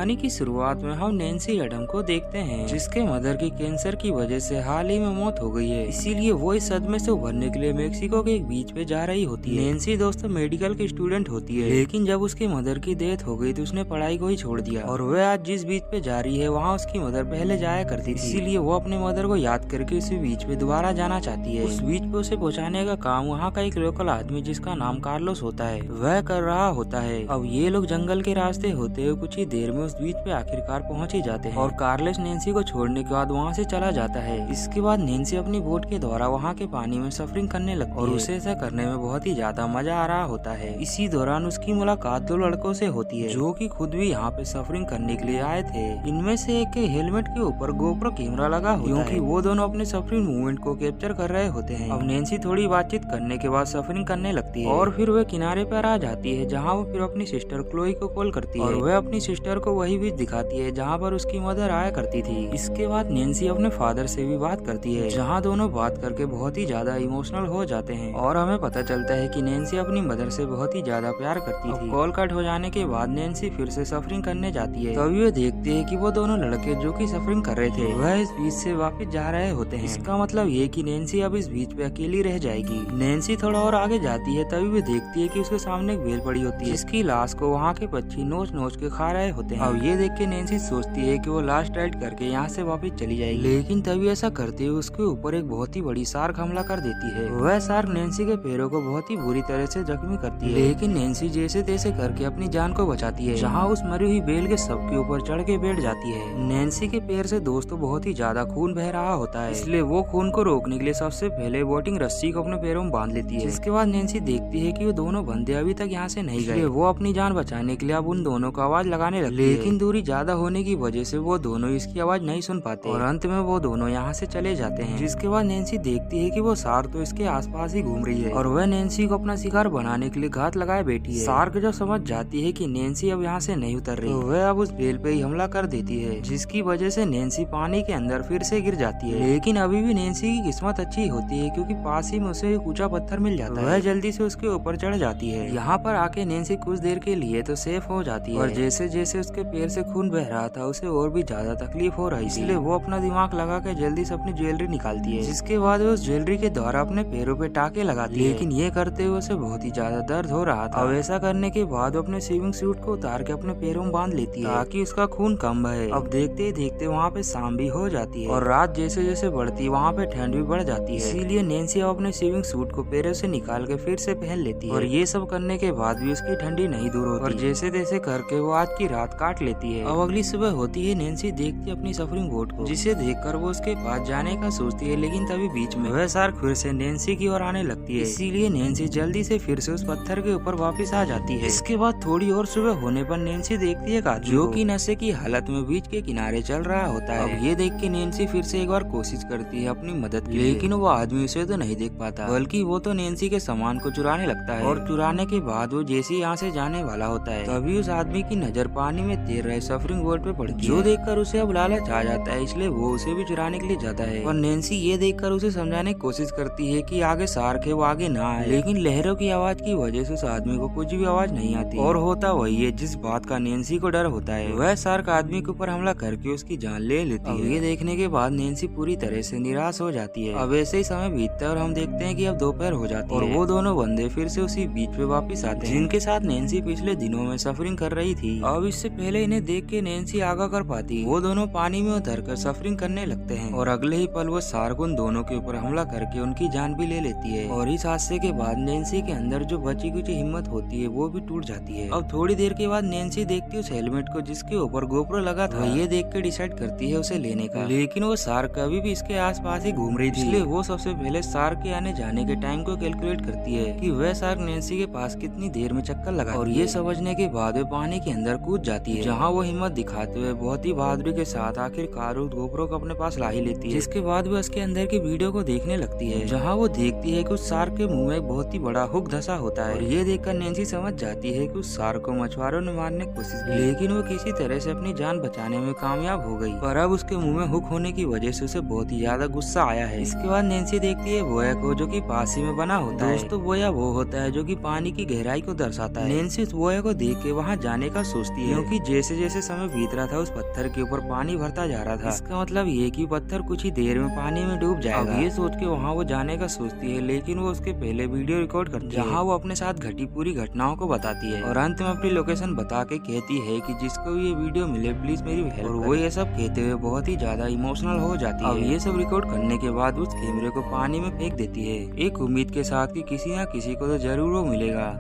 कहानी की शुरुआत में हम नैन्सी एडम को देखते हैं, जिसके मदर की कैंसर की वजह से हाल ही में मौत हो गई है। इसीलिए वो इस सदमे से उभरने के लिए मेक्सिको के एक बीच पे जा रही होती है। नैन्सी दोस्तों मेडिकल की स्टूडेंट होती है, लेकिन जब उसकी मदर की डेथ हो गई तो उसने पढ़ाई को ही छोड़ दिया और वह आज जिस बीच पे जा रही है वहाँ उसकी मदर पहले जाया करती थी। इसीलिए वो अपने मदर को याद करके उसी बीच पे दोबारा जाना चाहती है। उस बीच पे उसे पहुँचाने का काम वहाँ का एक लोकल आदमी जिसका नाम कार्लोस होता है वह कर रहा होता है। अब ये लोग जंगल के रास्ते होते हुए कुछ ही देर में उस बीच पे आखिरकार पहुंच ही जाते हैं और कार्लोस नैन्सी को छोड़ने के बाद वहां से चला जाता है। इसके बाद नैन्सी अपनी बोट के द्वारा वहां के पानी में सफरिंग करने लगती है और उसे ऐसा करने में बहुत ही ज्यादा मजा आ रहा होता है। इसी दौरान उसकी मुलाकात दो लड़कों से होती है जो कि खुद भी यहाँ पे सफरिंग करने के लिए आए थे। इनमें से एक के हेलमेट के ऊपर गोप्रो कैमरा लगा होता है, क्योंकि वो दोनों अपने सफरिंग मूवमेंट को कैप्चर कर रहे होते हैं। अब नैन्सी थोड़ी बातचीत करने के बाद सफरिंग करने लगती है और फिर वह किनारे पर आ जाती है, जहाँ वो फिर अपनी सिस्टर क्लोई को कॉल करती है और वह अपनी सिस्टर को वही बीच दिखाती है जहाँ पर उसकी मदर आया करती थी। इसके बाद नैन्सी अपने फादर से भी बात करती है, जहाँ दोनों बात करके बहुत ही ज्यादा इमोशनल हो जाते हैं और हमें पता चलता है कि नैन्सी अपनी मदर से बहुत ही ज्यादा प्यार करती थी। कॉल कट हो जाने के बाद नैन्सी फिर से सफरिंग करने जाती है। तभी वे देखते हैं कि वो दोनों लड़के जो कि सफरिंग कर रहे थे वह इस बीच से वापस जा रहे होते हैं। इसका मतलब ये कि नैन्सी अब इस बीच पे अकेली रह जाएगी। नैन्सी थोड़ा और आगे जाती है, तभी वे देखती है कि उसके सामने एक व्हेल पड़ी होती है, जिसकी लाश को वहाँ के पक्षी नोच नोच के खा रहे होते हैं। अब ये देख के नैन्सी सोचती है कि वो लास्ट राइड करके यहाँ से वापस चली जाएगी, लेकिन तभी ऐसा करते हुए उसके ऊपर एक बहुत ही बड़ी शार्क हमला कर देती है। वह शार्क नैन्सी के पैरों को बहुत ही बुरी तरह से जख्मी करती है, लेकिन नैन्सी जैसे तैसे करके अपनी जान को बचाती है, जहाँ उस मरी हुई बेल के सब के ऊपर चढ़ के बैठ जाती है। नैन्सी के पैर से दोस्तों बहुत ही ज्यादा खून बह रहा होता है, इसलिए वो खून को रोकने के लिए सबसे पहले बोटिंग रस्सी को अपने पैरों में बांध लेती है। इसके बाद नैन्सी देखती है कि वो दोनों बंदे अभी तक यहाँ से नहीं गए। वो अपनी जान बचाने के लिए अब उन दोनों को आवाज लगाने लगती है, लेकिन दूरी ज्यादा होने की वजह से वो दोनों इसकी आवाज नहीं सुन पाते और अंत में वो दोनों यहाँ से चले जाते हैं। जिसके बाद नैन्सी देखती है कि वो शार्क तो इसके आसपास ही घूम रही है और वह नैन्सी को अपना शिकार बनाने के लिए घात लगाए बैठी है। शार्क जब समझ जाती है कि नैन्सी अब यहाँ से नहीं उतर रही, तो वह अब उस बेल पे ही हमला कर देती है, जिसकी वजह से नैन्सी पानी के अंदर फिर से गिर जाती है। लेकिन अभी भी नैन्सी की किस्मत अच्छी होती है, क्योंकि पास ही में उसे एक ऊंचा पत्थर मिल जाता है। वह जल्दी से उसके ऊपर चढ़ जाती है। यहाँ पर आके नैन्सी कुछ देर के लिए तो सेफ हो जाती है और जैसे जैसे उसके पैर से खून बह रहा था उसे और भी ज्यादा तकलीफ हो रही, इसलिए वो अपना दिमाग लगा के जल्दी से अपनी ज्वेलरी निकालती है, जिसके बाद वो उस ज्वेलरी के द्वारा अपने पैरों पे टाके लगाती है। लेकिन ये करते हुए उसे बहुत ही ज्यादा दर्द हो रहा था। अब ऐसा करने के बाद वो अपने स्विमिंग सूट को उतार के अपने पैरों में बांध लेती है ताकि उसका खून कम बहे। अब देखते ही देखते वहाँ पे शाम भी हो जाती है और रात जैसे जैसे बढ़ती है वहाँ पे ठंड भी बढ़ जाती है। इसीलिए नैन्सी अब अपने स्विमिंग सूट को पैरों से निकाल के फिर से पहन लेती है और ये सब करने के बाद भी उसकी ठंडी नहीं दूर होती और जैसे तैसे करके वो आज की रात काट लेती है। अब अगली सुबह होती है, नैन्सी देखती है अपनी सफरिंग बोट को, जिसे देखकर वो उसके पास जाने का सोचती है, लेकिन तभी बीच में वह शार्क फिर से नैन्सी की ओर आने लगती है। इसीलिए नैन्सी जल्दी से फिर से उस पत्थर के ऊपर वापस आ जाती है। इसके बाद थोड़ी और सुबह होने पर नैन्सी देखती है जो कि नशे की हालत में बीच के किनारे चल रहा होता है। अब ये देख के नैन्सी फिर से एक बार कोशिश करती है अपनी मदद की, लेकिन वो आदमी उसे तो नहीं देख पाता, बल्कि वो तो नैन्सी के सामान को चुराने लगता है और चुराने के बाद वो जैसे यहाँ से जाने वाला होता है तभी उस आदमी की नजर पानी में तैर रहे सफरिंग बोट पे पड़ती है, जो देखकर उसे अब लालच आ जाता है, इसलिए वो उसे भी चुराने के लिए जाता है। और नैन्सी ये देखकर उसे समझाने की कोशिश करती है कि आगे शार्क है, वो आगे ना आए, लेकिन लहरों की आवाज की वजह से उस आदमी को कुछ भी आवाज नहीं आती और होता वही है जिस बात का नैन्सी को डर होता है। वह शार्क आदमी के ऊपर हमला करके उसकी जान ले लेती है। ये देखने के बाद नैन्सी पूरी तरह से निराश हो जाती है। अब ऐसे ही समय बीतता है और हम देखते हैं कि अब दोपहर हो जाती है और वो दोनों बंदे फिर से उसी बीच पे वापस आते हैं जिनके साथ नैन्सी पिछले दिनों में सफरिंग कर रही थी। अब इससे पहले इन्हें देख के नैन्सी आगा कर पाती, वो दोनों पानी में उतर कर सफरिंग करने लगते हैं और अगले ही पल वो शार्क उन दोनों के ऊपर हमला करके उनकी जान भी ले लेती है। और इस हादसे के बाद नैन्सी के अंदर जो बची कुछ हिम्मत होती है वो भी टूट जाती है। अब थोड़ी देर के बाद नैन्सी देखती है उस हेलमेट को जिसके ऊपर गोप्रो लगा था। ये देख के डिसाइड करती है उसे लेने का, लेकिन वो शार्क कभी भी इसके आसपास ही घूम रही थी, इसलिए वो सबसे पहले शार्क के आने जाने के टाइम को कैलकुलेट करती है कि वह शार्क नैन्सी के पास कितनी देर में चक्कर लगा और ये समझने के बाद वे पानी के अंदर कूद जाती है, जहाँ वो हिम्मत दिखाते हुए बहुत ही बहादुरी के साथ आखिरकार उस गोप्रो को अपने पास ला ही लेती है। जिसके बाद वो उसके अंदर की वीडियो को देखने लगती है, जहाँ वो देखती है कि उस शार्क के मुंह में एक बहुत ही बड़ा हुक धंसा होता है और ये देखकर नैन्सी समझ जाती है कि उस शार्क को मछुआरों ने मारने की कोशिश की, लेकिन वो किसी तरह से अपनी जान बचाने में कामयाब हो गई। पर अब उसके मुंह में हुक होने की वजह से उसे बहुत ही ज्यादा गुस्सा आया है। इसके बाद नैन्सी देखती है बोया को, जो कि पासी में बना होता है। दोस्तों बोया वो होता है जो कि पानी की गहराई को दर्शाता है। नैन्सी उस बोया को देख के वहाँ जाने का सोचती है, क्योंकि जैसे जैसे समय बीत रहा था उस पत्थर के ऊपर पानी भरता जा रहा था। इसका मतलब ये कि पत्थर कुछ ही देर में पानी में डूब जाएगा। अब ये सोच के वहाँ वो जाने का सोचती है, लेकिन वो उसके पहले वीडियो रिकॉर्ड करती है जहाँ वो अपने साथ घटी पूरी घटनाओं को बताती है और अंत में अपनी लोकेशन बता के कहती है कि जिसको भी ये वीडियो मिले प्लीज मेरी हेल्प। और वो ये सब कहते हुए बहुत ही ज्यादा इमोशनल हो जाती है। अब ये सब रिकॉर्ड करने के बाद उस कैमरे को पानी में फेंक देती है, एक उम्मीद के साथ कि किसी न किसी को तो जरूर वो मिलेगा।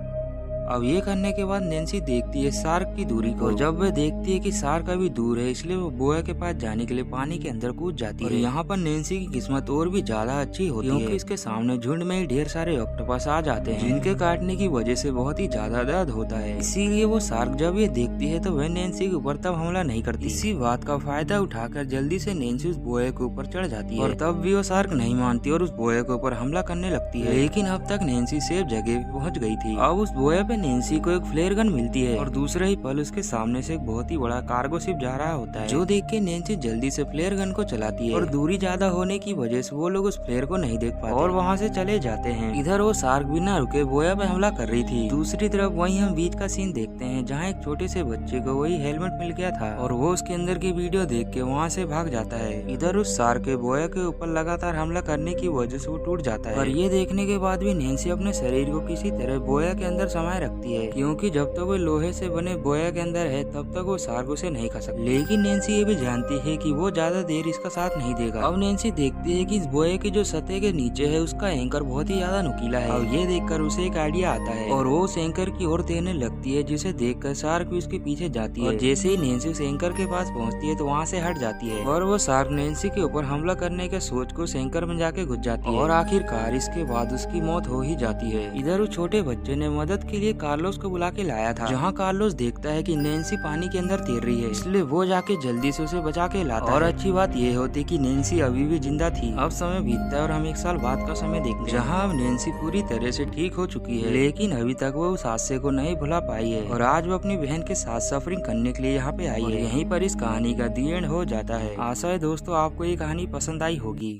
अब ये करने के बाद नैन्सी देखती है शार्क की दूरी को। जब वह देखती है कि शार्क अभी दूर है, इसलिए वो बोया के पास जाने के लिए पानी के अंदर कूद जाती है। यहाँ पर नैन्सी की किस्मत और भी ज्यादा अच्छी होती है क्योंकि इसके सामने झुंड में ही ढेर सारे ऑक्टोपस आ जाते हैं जिनके काटने की वजह से बहुत ही ज्यादा दर्द होता है। इसीलिए वो शार्क जब ये देखती है तो वह नैन्सी के ऊपर तब हमला नहीं करती। इसी बात का फायदा उठाकर जल्दी से नैन्सी उस बोया के ऊपर चढ़ जाती है और तब भी वो शार्क नहीं मानती और उस बोया के ऊपर हमला करने लगती है। लेकिन अब तक नैन्सी सेफ जगह पे पहुँच गई थी। अब उस बोया पे नैन्सी को एक फ्लेयर गन मिलती है और दूसरे ही पल उसके सामने से एक बहुत ही बड़ा कार्गो शिप जा रहा होता है, जो देख के नैन्सी जल्दी से फ्लेयर गन को चलाती है और दूरी ज्यादा होने की वजह से वो लोग उस फ्लेयर को नहीं देख पाते और वहाँ से चले जाते हैं। इधर वो शार्क बिना रुके बोया पे हमला कर रही थी। दूसरी तरफ वहीं हम बीच का सीन देखते हैं जहाँ एक छोटे से बच्चे को वही हेलमेट मिल गया था और वो उसके अंदर की वीडियो देख के वहाँ से भाग जाता है। इधर उस शार्क के बोया के ऊपर लगातार हमला करने की वजह से वो टूट जाता है और ये देखने के बाद भी नैन्सी अपने शरीर को किसी तरह बोया के अंदर समाये रखती है क्योंकि जब तक वो लोहे से बने बोया के अंदर है तब तक वो शार्क उसे नहीं खा सकती। लेकिन नैन्सी ये भी जानती है कि वो ज्यादा देर इसका साथ नहीं देगा। अब नैन्सी देखती है कि इस बोया की जो सतह के नीचे है उसका एंकर बहुत ही ज्यादा नुकीला है। अब ये देखकर उसे एक आइडिया आता है और वो उस एंकर की ओर तैरने लगती है, जिसे देखकर शार्क भी उसके पीछे जाती है और जैसे ही नैन्सी उस एंकर के पास पहुंचती है तो वहाँ से हट जाती है और वो शार्क नैन्सी के ऊपर हमला करने के सोच को उस एंकर में जाके घुस जाती है और आखिरकार इसके बाद उसकी मौत हो ही जाती है। इधर उस छोटे बच्चे ने मदद के लिए कार्लोस को बुला के लाया था, जहाँ कार्लोस देखता है कि नैन्सी पानी के अंदर तैर रही है, इसलिए वो जाके जल्दी से उसे बचा के लाता है। और अच्छी बात ये होती कि नैन्सी अभी भी जिंदा थी। अब समय बीतता है और हम 1 साल बाद का समय देखते हैं जहाँ अब नैन्सी पूरी तरह से ठीक हो चुकी है, लेकिन अभी तक वो उस हादसे को नहीं भुला पाई है और आज वो अपनी बहन के साथ सफरिंग करने के लिए यहाँ पे आई है। यहीं पर इस कहानी का दी एंड हो जाता है। आशा है दोस्तों आपको ये कहानी पसंद आई होगी।